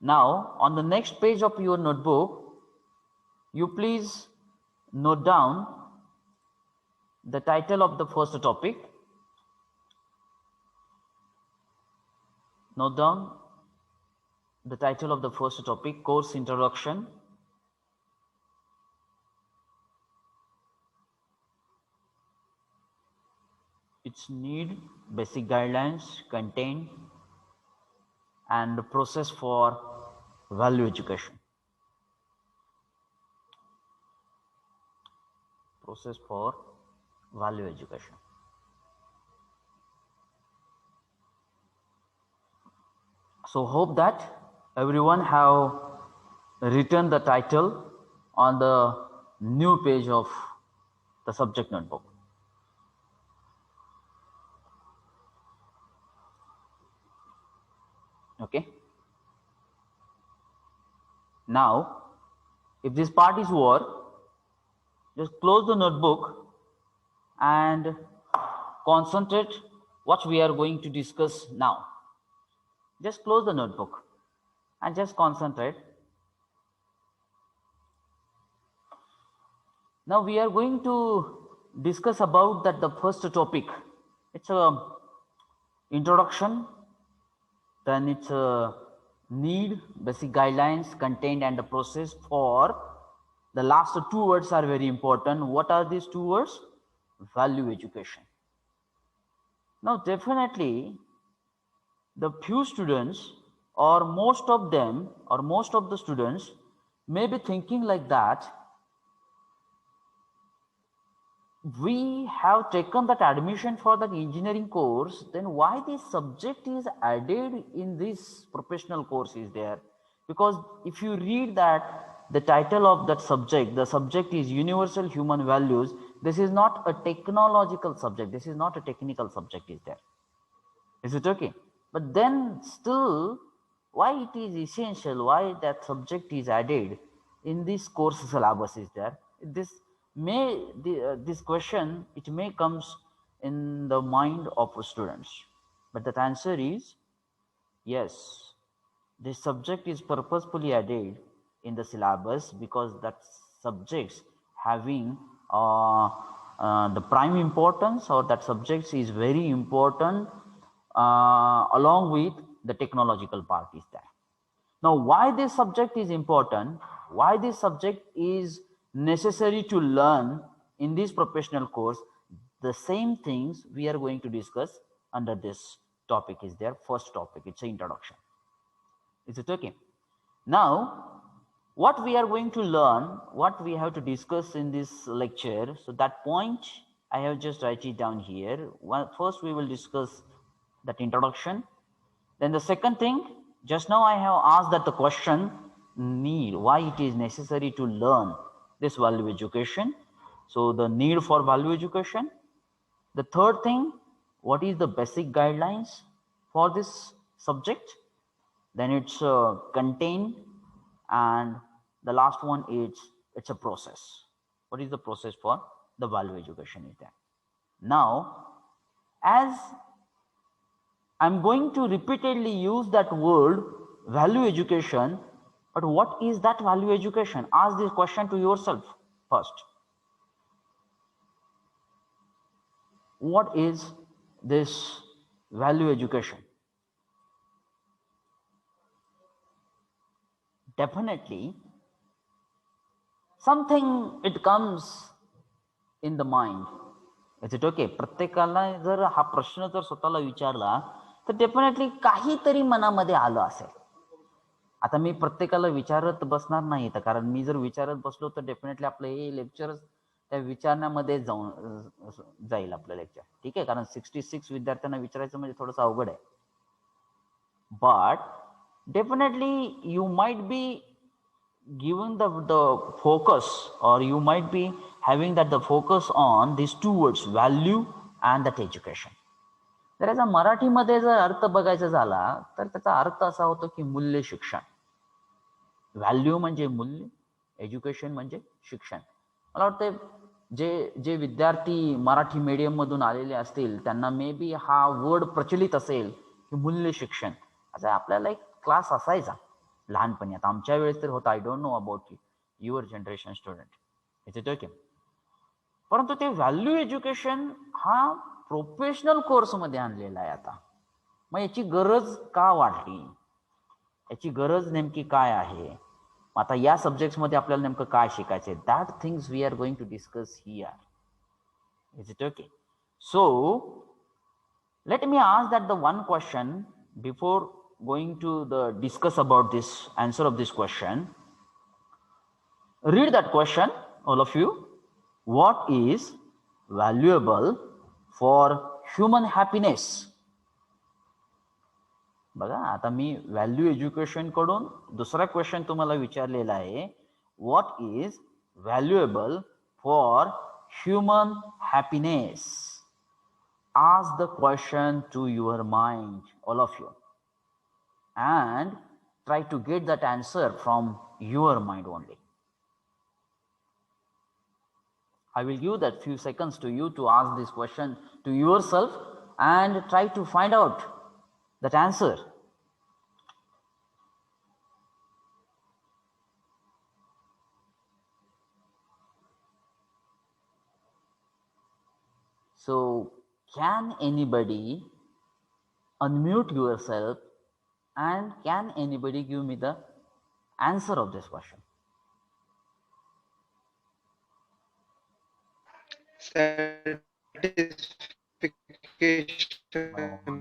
Now, on the next page of your notebook, you please note down the title of the first topic. Note down the title of the first topic, Course Introduction. Its need, basic guidelines, content, and the process for value education. Process for value education. So hope that everyone have written the title on the new page of the subject notebook. Okay. Now, if this part is over, just close the notebook and concentrate what we are going to discuss now. Just close the notebook and just concentrate. Now we are going to discuss about that the first topic. It's a introduction, then it's a need, basic guidelines, content, and the process for the last two words are very important. What are these two words? Value education. Now definitely the few students or most of them or most of the students may be thinking like that, we have taken that admission for the engineering course, then why this subject is added in this professional course is there? Because if you read that the title of that subject, the subject is universal human values. This is not a technological subject, this is not a technical subject is there. Is it okay? But then still, why it is essential, why that subject is added in this course syllabus is there? This question, it may comes in the mind of students, but the answer is yes. This subject is purposefully added in the syllabus because that subjects having the prime importance, or that subject is very important along with the technological part is there. Now, why this subject is important, why this subject is necessary to learn in this professional course, the same things we are going to discuss under this topic is there. First topic, it's an introduction. Is it okay? Now, what we are going to learn, what we have to discuss in this lecture, so that point I have just write it down here. First we will discuss that introduction. Then the second thing, just now I have asked that the question, need, why it is necessary to learn this value education. So the need for value education. The third thing, what is the basic guidelines for this subject? Then it's contain, and the last one is it's a process. What is the process for the value education is there? Now, as I'm going to repeatedly use that word value education, but what is that value education? Ask this question to yourself first. What is this value education? Definitely something it comes in the mind. Is it okay? प्रत्येकाला जर हा प्रश्न जर स्वतःला विचारला तर definitely काहीतरी मनामध्ये आलं असेल. आता मी प्रत्येकाला विचारत बसणार नाही, तर कारण मी जर विचारत बसलो तर डेफिनेटली आपलं हे लेक्चर त्या विचारण्यामध्ये जाईल आपलं लेक्चर. ठीक आहे, कारण 66 विद्यार्थ्यांना विचारायचं म्हणजे थोडंसं अवघड आहे. But definitely you might be given the focus, or you might be having that the focus on these two words, value and that education. तर याचा मराठीमध्ये जर अर्थ बघायचा झाला तर त्याचा अर्थ असा होतो की मूल्य शिक्षण. व्हॅल्यू म्हणजे मूल्य, एज्युकेशन म्हणजे शिक्षण. मला वाटतं जे विद्यार्थी मराठी मीडियम मधून आलेले असतील त्यांना मे बी हा वर्ड प्रचलित असेल की मूल्य शिक्षण. आता आपल्याला एक क्लास असायचा लहानपणी. आता आमच्या वेळेस तर होतं, I don't know about your generation student, is it okay. परंतु ते व्हॅल्यू एज्युकेशन हा प्रोफेशनल कोर्समध्ये आणलेला आहे आता. मग याची गरज का वाटली, याची गरज नेमकी काय आहे, आता या सब्जेक्ट्समध्ये आपल्याला नेमकं काय शिकायचं आहे, that things we are going to discuss here, is it okay. So let me ask that the one question before going to the discuss about this answer of this question. Read that question, all of you. What is valuable for human happiness? बघा, आता मी value education कडून दुसरा question तुम्हाला विचारलेला आहे, what is valuable for human happiness. Ask the question to your mind, all of you, and try to get that answer from your mind only. I will give that few seconds to you to ask this question to yourself and try to find out that answer. So, can anybody unmute yourself and can anybody give me the answer of this question? Satisfaction.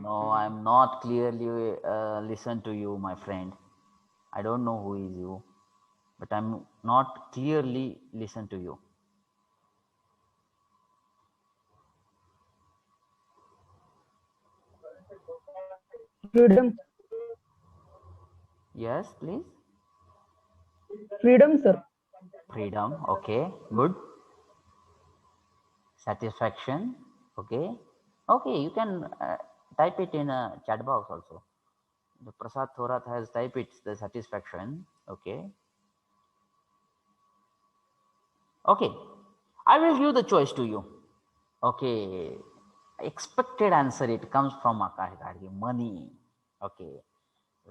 No, I'm not clearly listen to you, my friend. I don't know who is you, but I'm not clearly listen to you. Freedom. Yes, please. Freedom, sir. Freedom, okay, good. Satisfaction, okay. Okay, you can type it in a chat box also. The Prasad Thorat has typed it, the satisfaction, okay. Okay, I will give the choice to you. Okay, expected answer, it comes from Akash Gadge, money. Okay,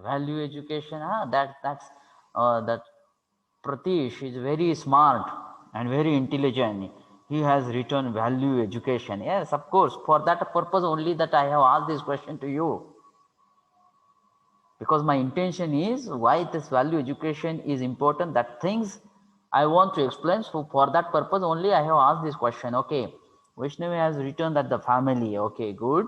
value education, that Pratish is very smart and very intelligent. He has written value education. Yes, of course, for that purpose only that I have asked this question to you, because my intention is why this value education is important, that things I want to explain. So for that purpose only I have asked this question. Okay, Vaishnavi has written that the family. Okay, good.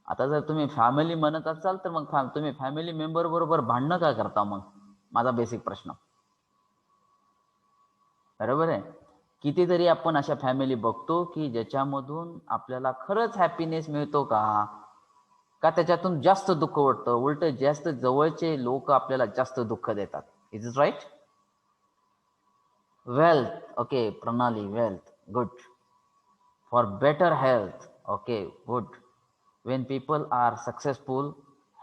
आता जर तुम्ही family म्हणत असाल तर मग तुम्ही family member बरोबर भांडणं का करता, मग माझा बेसिक प्रश्न. बरोबर आहे. कितीतरी आपण अशा फॅमिली बघतो की ज्याच्यामधून आपल्याला खरंच हॅपीनेस मिळतो का त्याच्यातून जास्त दुःख वाटतं, उलट जास्त जवळचे लोक आपल्याला जास्त दुःख देतात. Is it right? Wealth, okay प्रणाली, wealth, good. For better health, okay good. When people are successful,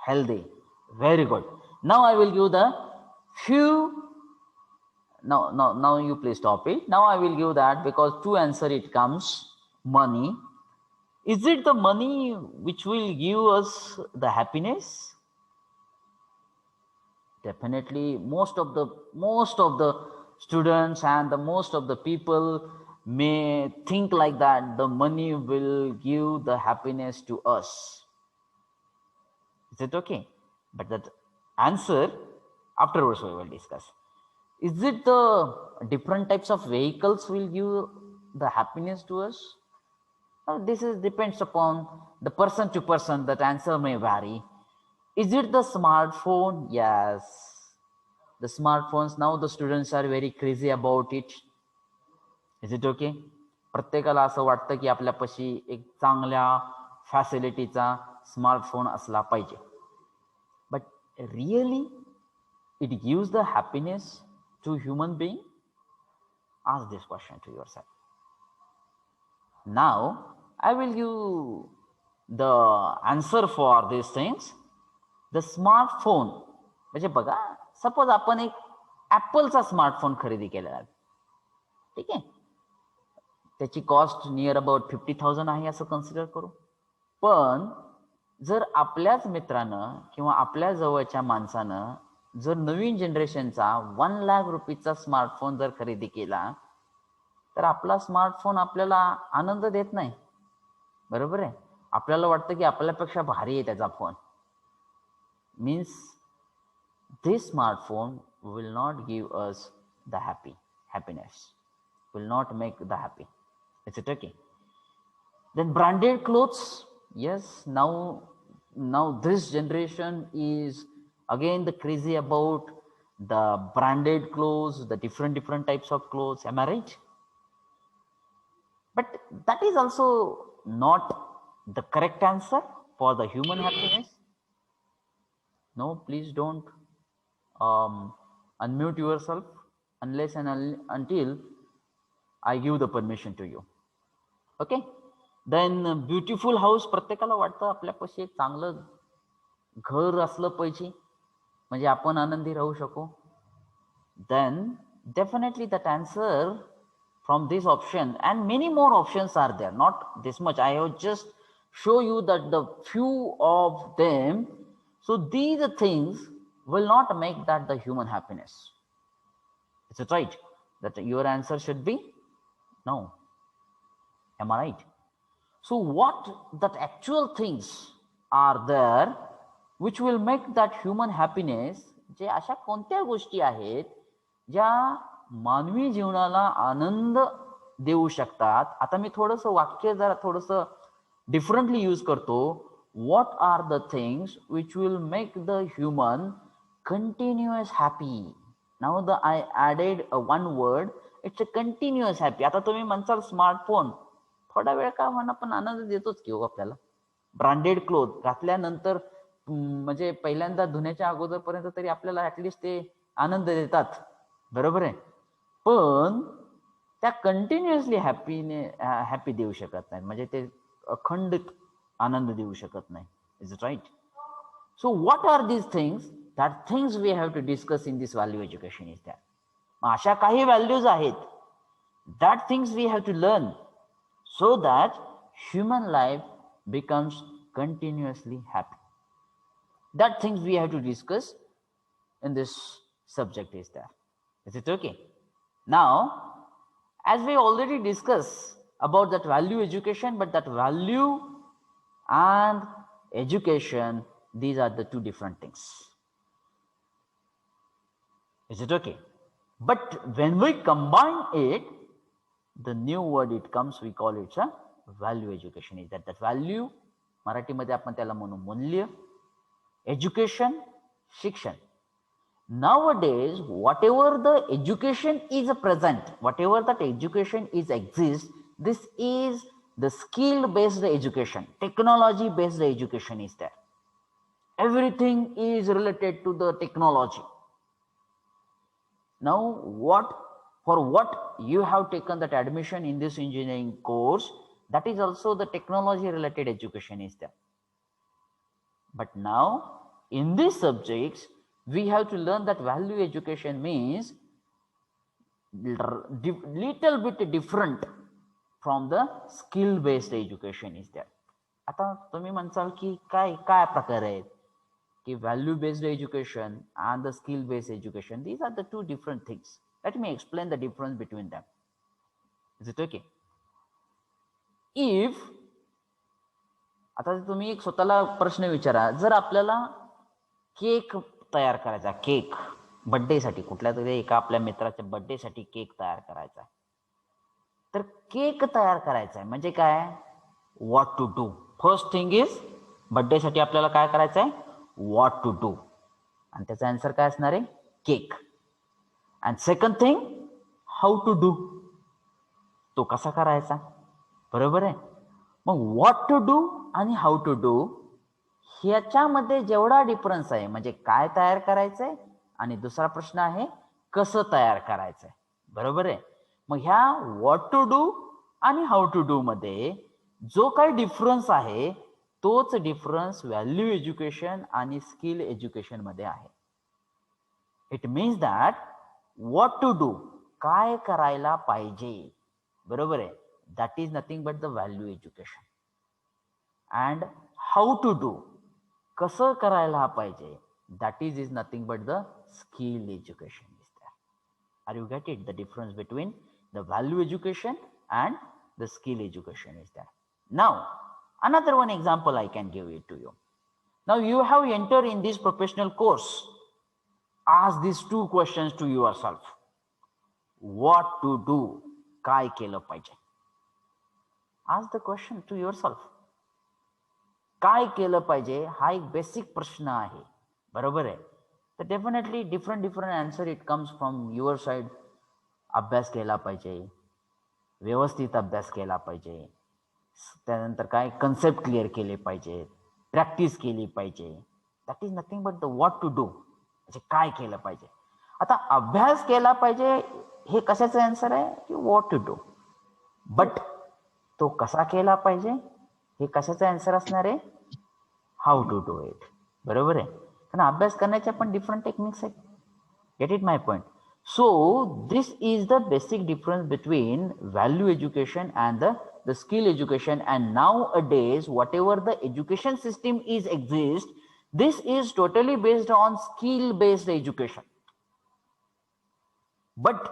healthy, very good. Now I will give the few. Now you please stop it. Now I will give that, because to answer it comes money. Is it the money which will give us the happiness? Definitely, most of the students and the most of the people may think like that, the money will give the happiness to us. Is it okay? But that answer afterwards we will discuss. Is it the different types of vehicles will give the happiness to us? This is depends upon the person to person, that answer may vary. Is it the smartphone? Yes, the smartphones, now the students are very crazy about it. Is it okay? प्रत्येकाला असं वाटतं की आपल्यापाशी एक चांगल्या फॅसिलिटीचा smartphone असला पाहिजे. But really it gives the happiness to human being? Ask this question to yourself. Now I will give the answer for these things. The smartphone म्हणजे बघा, सपोज आपण एक ऍपलचा स्मार्टफोन खरेदी केलेला आहे, ठीक आहे, त्याची कॉस्ट नियर अबाउट 50,000 आहे असं कन्सिडर करू. पण जर आपल्याच मित्रानं किंवा आपल्या जवळच्या माणसानं जर नवीन जनरेशनचा 1,00,000 रुपीचा स्मार्टफोन जर खरेदी केला, तर आपला स्मार्टफोन आपल्याला आनंद देत नाही, बरोबर आहे. आपल्याला वाटतं की आपल्यापेक्षा भारी आहे त्याचा phone. Means this smartphone will not give us the happiness, will not make the happy. Is it okay? Then branded clothes, yes, now this generation is again the crazy about the branded clothes, the different types of clothes. Am I right? But that is also not the correct answer for the human happiness. No, please don't unmute yourself unless and until I give the permission to you. Okay? Then beautiful house, प्रत्येकाला वाटतं आपल्यापाशी एक चांगलं घर असलं पाहिजे म्हणजे आपण आनंदी राहू शकू. Then definitely that answer from this option, and many more options are there, not this much. I have just show you that the few of them. So these things will not make that the human happiness. Is it right? That your answer should be no. Am I right? So what that actual things are there which will make that human happiness? जे अशा कोणत्या गोष्टी आहेत ज्या मानवी जीवनाला आनंद देऊ शकतात. आता मी थोडंसं वाक्य जरा थोडंसं डिफरंटली यूज करतो. What are the things which will make the human continuous happy? Now I added one word. It's a continuous happy. आता तुम्ही म्हणसाल स्मार्टफोन थोडा वेळ का म्हणा पण आनंद देतोच की हो आपल्याला. ब्रँडेड क्लोथ घातल्यानंतर म्हणजे पहिल्यांदा धुण्याच्या अगोदरपर्यंत तरी आपल्याला ऍटलिस्ट ते आनंद देतात, बरोबर आहे. पण त्या कंटिन्युअसली हॅपी देऊ शकत नाही, म्हणजे ते अखंडित आनंद देऊ शकत नाही. Is it right? So what are these things? That things we have to discuss in this value education. Is that अशा काही व्हॅल्यूज आहेत, that things we have to learn so that human life becomes continuously happy. That things we have to discuss in this subject is there. Is it okay? Now, as we already discussed about that value education, but that value and education, these are the two different things. Is it okay? But when we combine it, the new word it comes, we call it a value education. Is that value? मराठीमध्ये आपण त्याला म्हणू मूल्य. Education, शिक्षण. Nowadays, whatever the education is present, whatever that education is exists, this is the skill-based education, technology-based education is there. Everything is related to the technology. Now, for what you have taken that admission in this engineering course, that is also the technology related education is there. But now in these subjects we have to learn that value education means little bit different from the skill based education is there. आता तुम्ही म्हणसाल की काय काय प्रकार आहेत की value based education and the skill based education, these are the two different things. Let me explain the difference between them. Is it okay? If आता तुम्ही एक स्वतःला प्रश्न विचारा, जर आपल्याला केक तयार करायचा, केक बर्थडे साठी, कुठल्या तरी एका आपल्या मित्राच्या बर्थडे साठी केक तयार करायचा आहे, तर केक तयार करायचा आहे म्हणजे काय? What to do. First thing is birthday साठी आपल्याला काय करायचं आहे? What to do. आणि त्याचा आन्सर काय असणार आहे? Cake. And second thing, how to do. तो कसा करायचा, बरोबर आहे. मग व्हॉट टू डू आणि हाऊ टू डू ह्याच्यामध्ये जेवढा डिफरन्स आहे, म्हणजे काय तयार करायचंय आणि दुसरा प्रश्न आहे कसं तयार करायचंय, बरोबर आहे. मग ह्या व्हॉट टू डू आणि हाऊ टू डू मध्ये जो काही डिफरन्स आहे तोच डिफरन्स व्हॅल्यू एज्युकेशन आणि स्किल एज्युकेशन मध्ये आहे. It means that what to do, काय करायला पाहिजे, बरोबर आहे, that is nothing but the value education. And how to do, कसं करायला पाहिजे, that is nothing but the skill education is there. Are you get it? The difference between the value education and the skill education is there. Now, another one example I can give it to you. Now you have entered in this professional course. Ask these two questions to yourself. What to do? काय केलं पाहिजे? Ask the question to yourself. काय केलं पाहिजे हा एक basic प्रश्न आहे, बरोबर आहे. तर definitely different answer it comes from your side. अभ्यास केला पाहिजे, व्यवस्थित अभ्यास केला पाहिजे, त्यानंतर काय कन्सेप्ट क्लिअर केले पाहिजे, प्रॅक्टिस केली पाहिजे. That is nothing but the what to do, म्हणजे काय केलं पाहिजे. आता अभ्यास केला पाहिजे हे कशाचं आन्सर आहे की व्हॉट टू डू, बट तो कसा केला पाहिजे हे कशाचं आन्सर असणार आहे, हाऊ टू डू इट. बरोबर आहे, कारण अभ्यास करण्याच्या पण डिफरंट टेक्निक्स आहेत. Gate it my point. So this is the basic difference between value education and the skill education. And nowadays whatever the education system is exist, this is totally based on skill based education. But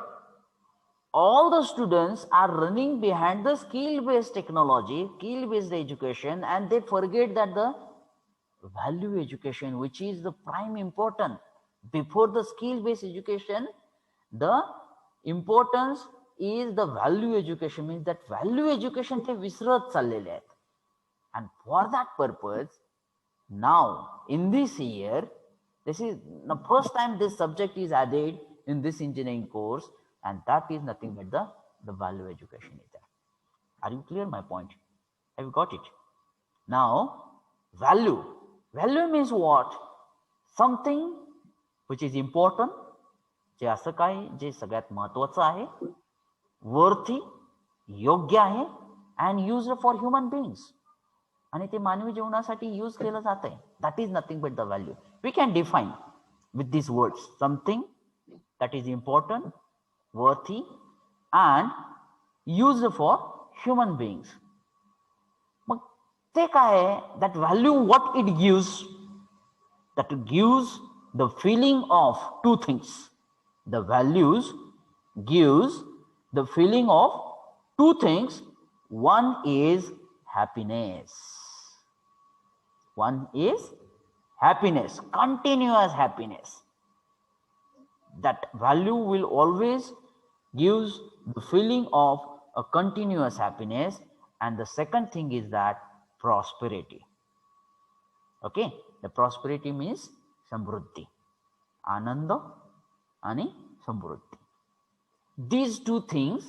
all the students are running behind the skill based technology, skill based education, and they forget that the value education, which is the prime important before the skill based education, the importance is the value education. Means that value education ते विसरत चाललेले आहेत. And for that purpose, now in this year, this is the first time this subject is added in this engineering course, and that is nothing but the value education is there. Are you clear my point? Have you got it? Now value means what? Something which is important, जे असं काय जे सगळ्यात महत्वाचं आहे, worthy, योग्य आहे, and use for human beings, आणि ते मानवी जीवनासाठी यूज केलं जात आहे. That is nothing but the value. We can define with this words something that is important, worthy and use for human beings. मग ते काय आहे, that value what it gives, that gives the feeling of two things. The values gives the feeling of two things. One is happiness. One is happiness, continuous happiness. That value will always gives the feeling of a continuous happiness. And the second thing is that prosperity. Okay, the prosperity means samruddhi, ananda आणि समृद्धी. These two things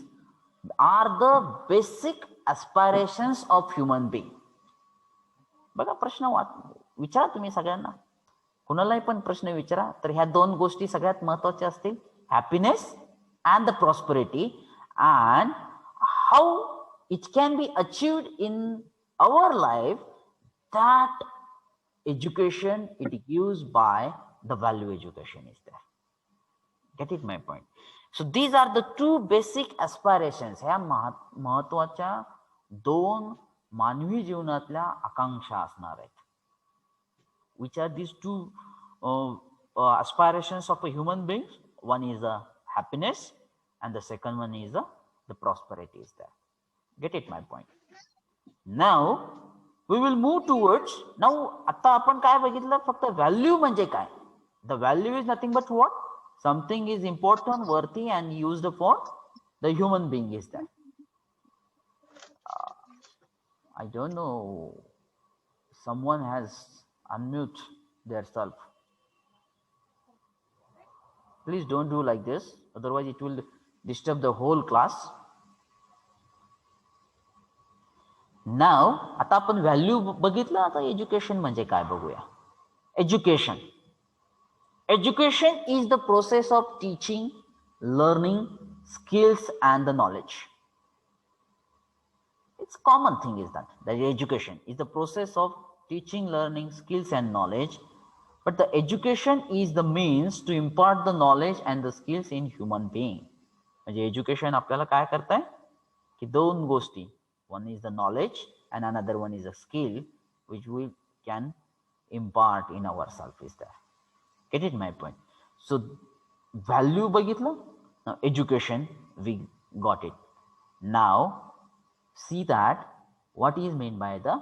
are the basic aspirations of human being. बघा, प्रश्न विचारा तुम्ही सगळ्यांना, कुणालाही पण प्रश्न विचारा तर ह्या दोन गोष्टी सगळ्यात महत्वाच्या असतील, happiness and the prosperity, and how it can be achieved in our life. That education it gives by the value education is there. Get it my point? So these are the two basic aspirations. ह्या महत्वाच्या दोन मानवी जीवनातल्या आकांक्षा असणार आहेत. Which are these two aspirations of a human being? One is the happiness and the second one is the prosperity is there. Get it my point? Now we will move towards, now आता आपण काय बघितलं, फक्त value म्हणजे काय. The value is nothing but what? Something is important, worthy and used for the human being is that. I don't know, someone has unmute their self. Please don't do like this, otherwise it will disturb the whole class. Now आता आपण value बघितलं, आता education म्हणजे काय बघूया. Education Education is the process of teaching, learning, skills and the knowledge. It's common thing is that education is the process of teaching, learning, skills and knowledge. But the education is the means to impart the knowledge and the skills in human being. म्हणजे education आपल्याला काय करताय की दोन गोष्टी, one is the knowledge and another one is a skill which will can impart in ourselves is there. Get it my point? So value बघितलं, now education we got it. Now see that what is meant by the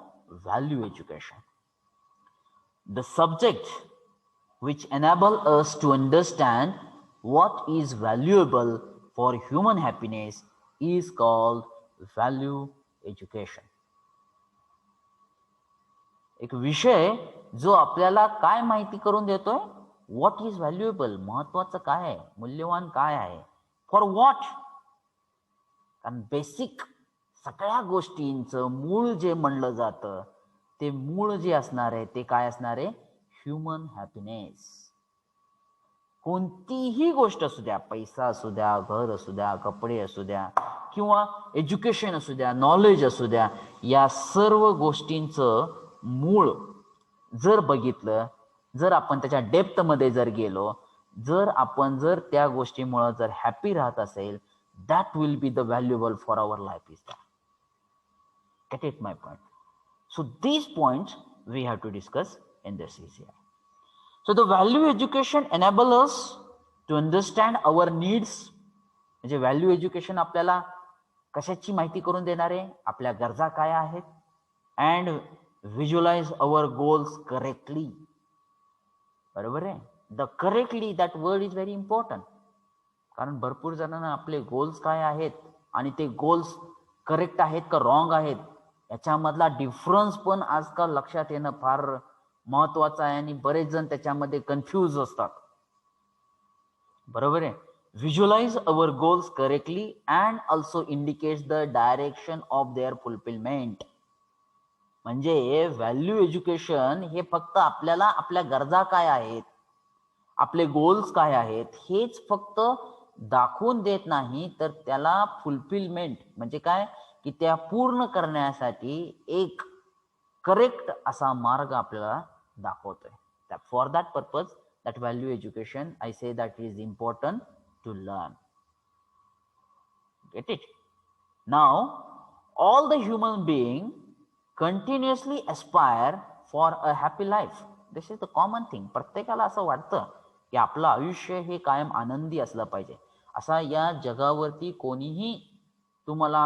value education. The subject which enable us to understand what is valuable for human happiness is called value education. एक विषय जो आपल्याला काय माहिती करून देतोय, what is valuable, महत्वाचं काय आहे, मूल्यवान काय आहे, फॉर व्हॉट. कारण बेसिक सगळ्या गोष्टींचं मूळ जे म्हणलं जातं ते मूळ जे असणार आहे ते काय असणार आहे, ह्युमन हॅपीनेस. कोणतीही गोष्ट असू द्या, पैसा असू द्या, घर असू द्या, कपडे असू द्या, किंवा एज्युकेशन असू द्या, नॉलेज असू द्या, या सर्व गोष्टींचं मूळ जर बघितलं, जर आपण त्याच्या डेप्थमध्ये जर गेलो, जर आपण जर त्या गोष्टीमुळे जर हॅपी राहत असेल, that will be the valuable for our life is that. Get it my point? So these points we have to discuss in this here. So the value education enable us to understand our needs. म्हणजे value education आपल्याला कशाची माहिती करून देणार आहे, आपल्या गरजा काय आहेत, and visualise our goals correctly. बरोबर आहे, the correctly that word is very important. कारण भरपूर जणांना आपले गोल्स काय आहेत आणि ते गोल्स करेक्ट आहेत का रॉंग आहेत याच्यामधला डिफरन्स पण आजकाल लक्षात येणं फार महत्वाचं आहे, आणि बरेच जण त्याच्यामध्ये कन्फ्यूज असतात. बरोबर आहे. Visualise our goals correctly and also indicates the direction of their fulfilment. म्हणजे व्हॅल्यू एज्युकेशन हे फक्त आपल्याला आपल्या गरजा काय आहेत, आपले गोल्स काय आहेत हेच फक्त दाखवून देत नाही, तर त्याला फुलफिलमेंट म्हणजे काय की त्या पूर्ण करण्यासाठी एक करेक्ट असा मार्ग आपल्याला दाखवतोय. For that purpose that value education, I say that is important to learn. Get it? Now all the human being continuously aspire for a happy life. This is the common thing. प्रत्येकाला असं वाटतं की आपलं आयुष्य हे कायम आनंदी असलं पाहिजे. असा या जगावरती कोणीही तुम्हाला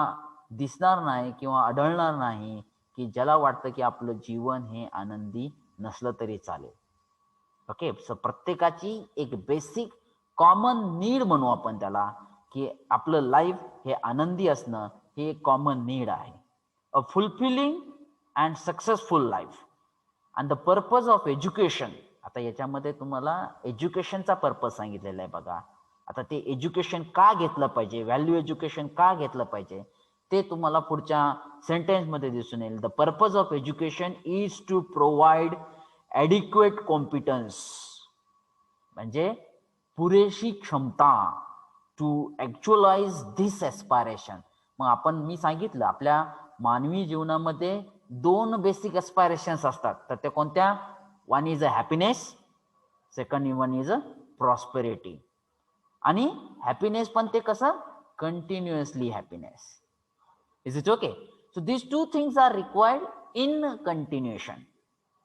दिसणार नाही किंवा आढळणार नाही की ज्याला वाटतं की आपलं जीवन हे आनंदी नसलं तरी चालेल. ओके, सो प्रत्येकाची एक बेसिक कॉमन नीड म्हणू आपण त्याला, की आपलं लाईफ हे आनंदी असणं हे एक कॉमन नीड आहे. A fulfilling and successful life and the purpose of education. आता याच्यामध्ये तुम्हाला एज्युकेशनचा पर्पज सांगितलेला आहे बघा. आता ते एज्युकेशन का घेतलं पाहिजे, व्हॅल्यू एज्युकेशन का घेतलं पाहिजे ते तुम्हाला पुढच्या सेंटेन्समध्ये दिसून येईल. The purpose of education is to provide adequate competence, म्हणजे पुरेशी क्षमता टू ॲक्च्युअलाइज धिस एस्पायरेशन. मग आपण मी सांगितलं आपल्या मानवी जीवनामध्ये दोन बेसिक एस्पायरेशन्स असतात. तर ते कोणत्या? One is a happiness, second one is a prosperity. आणि हॅपीनेस पण ते कसं, continuously happiness. Is it okay? So this two things are required in continuation.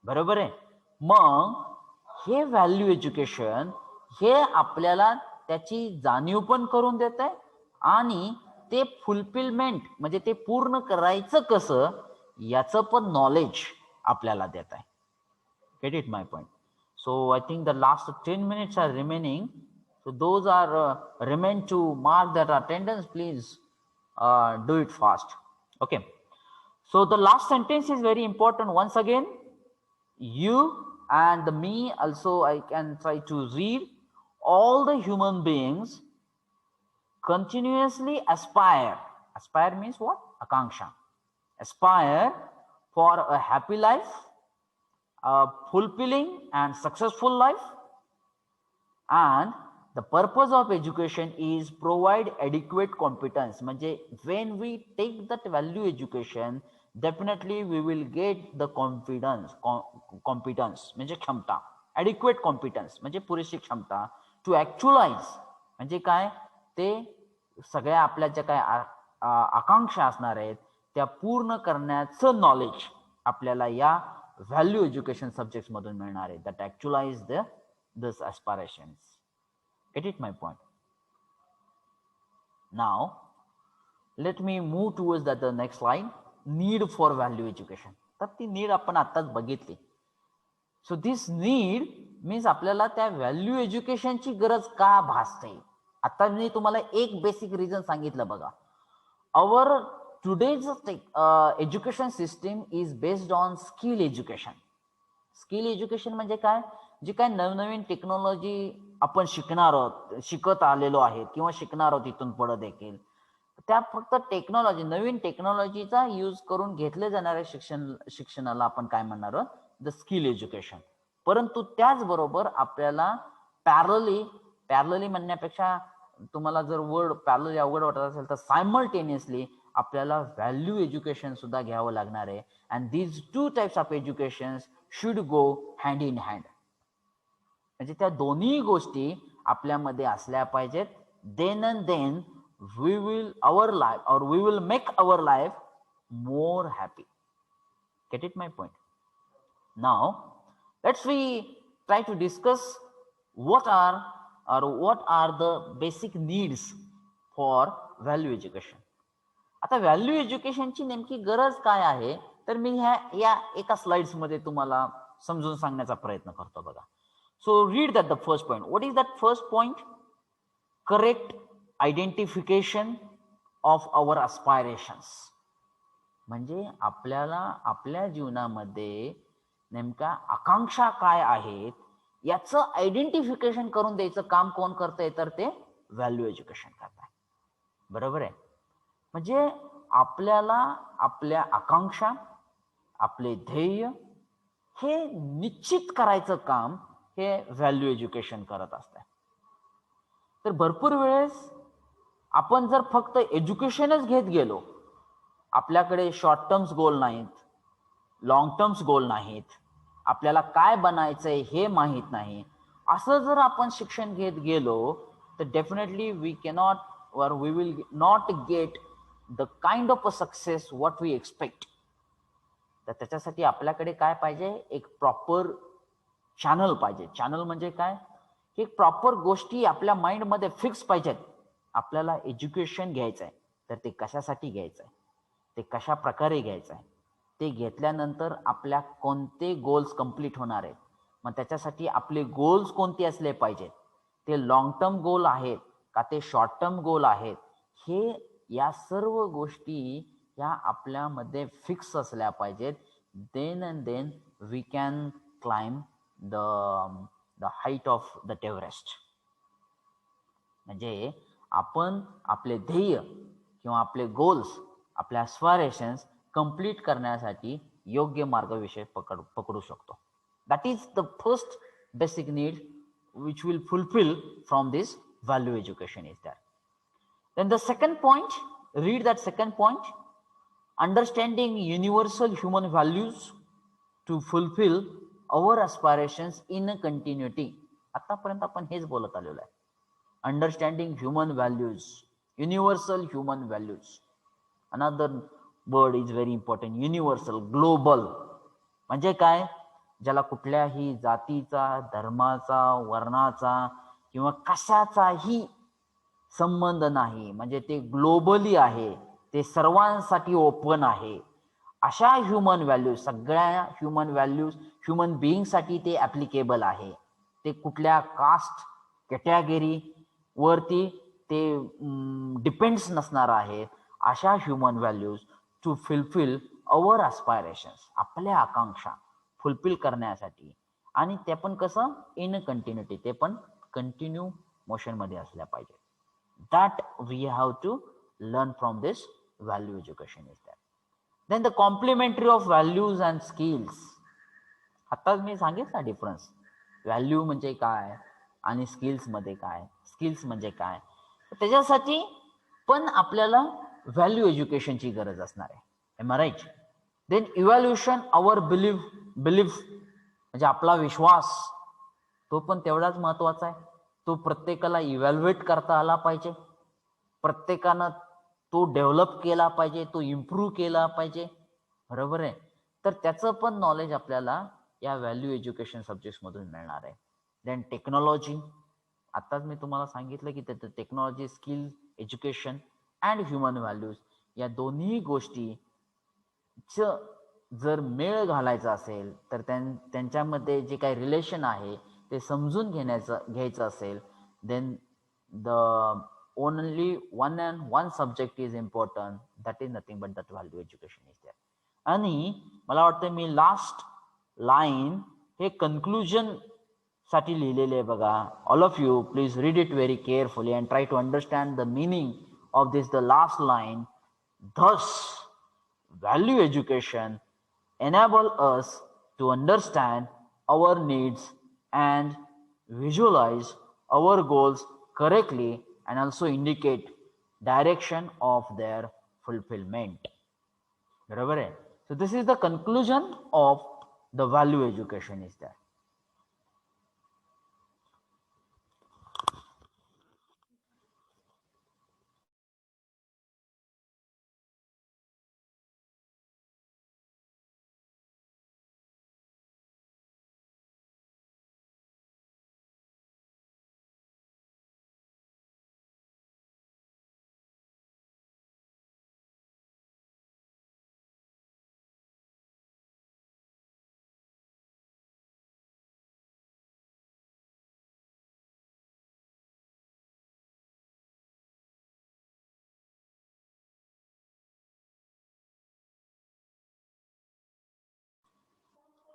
बरोबर आहे. मग हे व्हॅल्यू एज्युकेशन हे आपल्याला त्याची जाणीव पण करून देत आहे, आणि ते फुलफिलमेंट म्हणजे ते पूर्ण करायचं कसं याचं पण नॉलेज आपल्याला देत आहे. Get it my point? So I think the last 10 minutes are remaining. So those are remain to mark that attendance, please do it fast. Okay, so the last sentence is very important. Once again, you and me also, I can try to read. All the human beings continuously aspire. Aspire means what? Akanksha. Aspire for a happy life, a fulfilling and successful life. And the purpose of education is provide adequate competence. म्हणजे when we take that value education, definitely we will get the confidence, competence म्हणजे क्षमता. adequate competence म्हणजे पुरेशी क्षमता. to actualize म्हणजे काय, ते सगळ्या आपल्या ज्या काय आकांक्षा असणार आहेत त्या पूर्ण करण्याचं नॉलेज आपल्याला या व्हॅल्यू एज्युकेशन सब्जेक्ट्स मधून मिळणार आहे, that actualize this aspirations. Get it my point? Now let me move towards the next line, need for value education. तर ती नीड आपण आत्ताच बघितली. सो दिस नीड मीन्स आपल्याला त्या व्हॅल्यू एज्युकेशनची गरज का भासते. आता मी तुम्हाला एक बेसिक रिझन सांगितलं बघा. अवर today's education system is based on skill education. Skill education म्हणजे काय? जी काय नवनवीन टेक्नॉलॉजी आपण शिकत आलेलो आहे किंवा शिकणार आहोत इथून पुढे देखील, त्या फक्त टेक्नॉलॉजी, नवीन टेक्नॉलॉजीचा यूज करून घेतले जाणाऱ्या शिक्षणाला आपण काय म्हणणार आहोत? The skill education. परंतु त्याचबरोबर आपल्याला पॅरलली म्हणण्यापेक्षा तुम्हाला जर वर्ड पॅरलली अवघड वाटत असेल तर सायमल्टेनियसली आपल्याला व्हॅल्यू एज्युकेशन सुद्धा घ्यावं लागणार आहे. And these two types of education should go hand in hand. म्हणजे त्या दोन्ही गोष्टी आपल्यामध्ये असल्या पाहिजेत. Then and then we will make our life more happy. Get it my point? Now let's we try to discuss what are the basic needs for value education. आता value एज्युकेशनची नेमकी गरज काय आहे तर मी या एका स्लाइड्स मध्ये तुम्हाला समजून सांगण्याचा प्रयत्न करतो बघा. So read that the first point. What is that first point? Correct identification of our aspirations. म्हणजे आपल्याला आपल्या जीवनामध्ये नेमका आकांक्षा काय आहेत याचं आयडेंटिफिकेशन करून द्यायचं काम कोण करतंय तर ते व्हॅल्यू एज्युकेशन करत आहे. बरोबर आहे? म्हणजे आपल्याला आपल्या आकांक्षा, आपले ध्येय हे निश्चित करायचं काम हे व्हॅल्यू एज्युकेशन करत असतं. तर भरपूर वेळेस आपण जर फक्त एज्युकेशनच घेत गेलो, आपल्याकडे शॉर्ट टर्म्स गोल नाहीत, लॉंग टर्म्स गोल नाहीत, आपल्याला काय बनायचंय हे माहीत नाही, असं जर आपण शिक्षण घेत गेलो तर definitely we cannot or we will not get the kind of a success what we expect. तर त्याच्यासाठी आपल्याकडे काय पाहिजे? एक प्रॉपर चॅनल पाहिजे. चॅनल म्हणजे काय? की प्रॉपर गोष्टी आपल्या माइंडमध्ये फिक्स पाहिजेत. आपल्याला एज्युकेशन घ्यायचं आहे तर ते कशासाठी घ्यायचं आहे, ते कशा प्रकारे घ्यायचं आहे, ते घेतल्यानंतर आपल्या कोणते गोल्स कंप्लीट होणार आहेत, मग त्याच्यासाठी आपले गोल्स कोणते असले पाहिजेत, ते लॉंग टर्म गोल आहेत का ते शॉर्ट टर्म गोल आहेत, हे या सर्व गोष्टी ह्या आपल्यामध्ये फिक्स असल्या पाहिजेत. Then and then we can climb the height of the Everest. म्हणजे आपण आपले ध्येय किंवा आपले गोल्स, आपल्या ॲस्पायरेशन्स कंप्लीट करण्यासाठी योग्य मार्गविषय पकडू शकतो. That is the first basic need which will fulfill from this value education is there. Then the second point, read that second point, understanding universal human values to fulfill our aspirations in a continuity. आतापर्यंत आपण हेच बोलत आलेलो आहे. Understanding human values, universal human values. Another word is very important, universal, global. म्हणजे काय? ज्याला कुठल्याही जातीचा, धर्माचा, वर्णाचा किंवा कशाचाही संबंध नाही, म्हणजे ते ग्लोबली आहे, ते सर्वांसाठी ओपन आहे. अशा ह्युमन व्हॅल्यूज, सगळ्या ह्युमन व्हॅल्यूज ह्युमन बिईंगसाठी ते ॲप्लिकेबल आहे. ते कुठल्या कास्ट कॅटेगरी वरती ते डिपेंड्स नसणार आहेत. अशा human values to fulfil our aspirations, आपल्या आकांक्षा फुलफिल करण्यासाठी. आणि ते पण कसं? इन कंटिन्युटी, ते पण कंटिन्यू मोशनमध्ये असल्या पाहिजे. That we have to learn from this value education is that. Then the complementary of values and skills. आताच मी सांगितलं डिफरन्स, व्हॅल्यू म्हणजे काय आणि स्किल्समध्ये काय, स्किल्स म्हणजे काय. त्याच्यासाठी पण आपल्याला व्हॅल्यू एज्युकेशनची गरज असणार आहे. Am I right? Then evaluation our belief, म्हणजे आपला विश्वास, तो पण तेवढाच महत्वाचा आहे. तो प्रत्येकाला इव्हॅल्युएट करता आला पाहिजे, प्रत्येकानं तो डेव्हलप केला पाहिजे, तो इम्प्रूव्ह केला पाहिजे. बरोबर आहे? तर त्याचं पण नॉलेज आपल्याला या व्हॅल्यू एज्युकेशन सब्जेक्ट्समधून मिळणार आहे. देन टेक्नॉलॉजी, आताच मी तुम्हाला सांगितलं की त्याचं technology, skill, education and human values या दोन्ही गोष्टीचं जर मेळ घालायचा असेल तर त्यांच्यामध्ये जे काही रिलेशन आहे ते समजून घ्यायचं असेल, then the only one subject is important, that is nothing but that value education is there. आणि मला वाटतं मी लास्ट लाईन हे कन्क्लुजन साठी लिहिलेले आहे बघा. All of you please read it very carefully and try to understand the meaning of this, the last line. Thus, value education enable us to understand our needs and visualize our goals correctly and also indicate direction of their fulfillment. बरोबर आहे. So this is the conclusion of the value education is there.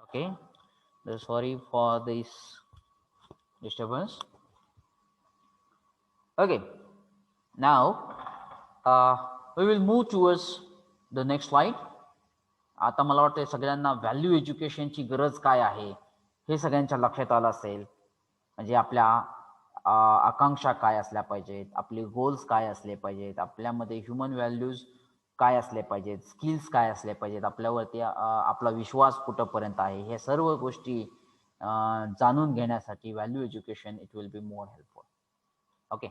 Okay, sorry for this disturbance. Okay, now we will move towards the next slide. आता मला वाटतं सगळ्यांना value एज्युकेशनची गरज काय आहे हे सगळ्यांच्या लक्षात आलं असेल. म्हणजे आपल्या आकांक्षा काय असल्या पाहिजेत, आपले गोल्स काय असले पाहिजेत, आपल्यामध्ये ह्युमन व्हॅल्यूज काय असले पाहिजेत, स्किल्स काय असले पाहिजेत, आपल्यावरती आपला विश्वास कुठंपर्यंत आहे, हे सर्व गोष्टी जाणून घेण्यासाठी value education it will be more helpful. Okay,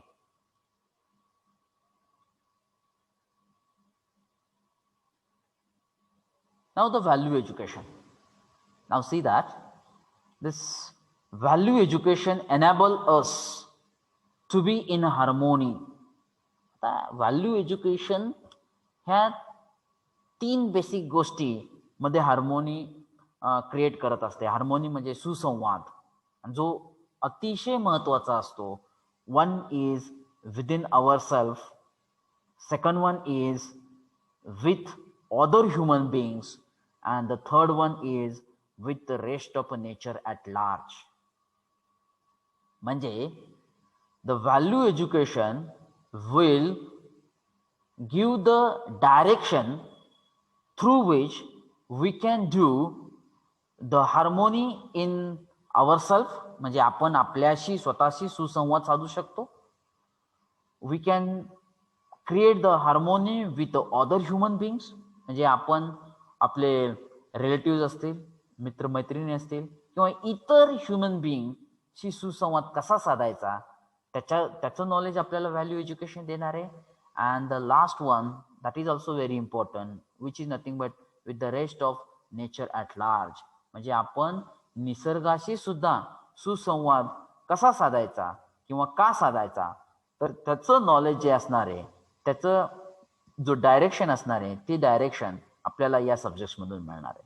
now the value education. Now see that this value education enable us to be in harmony. Value education ह्या 3 बेसिक गोष्टी मध्ये हार्मोनी क्रिएट करत असते. हार्मोनी म्हणजे सुसंवाद, जो अतिशय महत्वाचा असतो. One is within our self, second one is with other human beings, and the third one is with the rest of nature at large. म्हणजे the value education will give the direction through which we can do the harmony in ourselves, म्हणजे आपण आपल्याशी स्वतःशी सुसंवाद साधू शकतो. We can create the harmony with the other human beings, म्हणजे आपण आपले रिलेटिव्ह असतील, मित्रमैत्रिणी असतील किंवा इतर ह्युमन बीइंगशी सुसंवाद कसा साधायचा त्याचं नॉलेज आपल्याला व्हॅल्यू एज्युकेशन देणार आहे. And the last one that is also very important, which is nothing but with the rest of nature at large, म्हणजे आपण निसर्गाशी सुद्धा सुसंवाद कसा साधायचा किंवा का साधायचा, तर त्याचं नॉलेज जे असणार आहे, त्याचं जो डायरेक्शन असणार आहे, ती डायरेक्शन आपल्याला या सब्जेक्ट्समधून मिळणार आहे.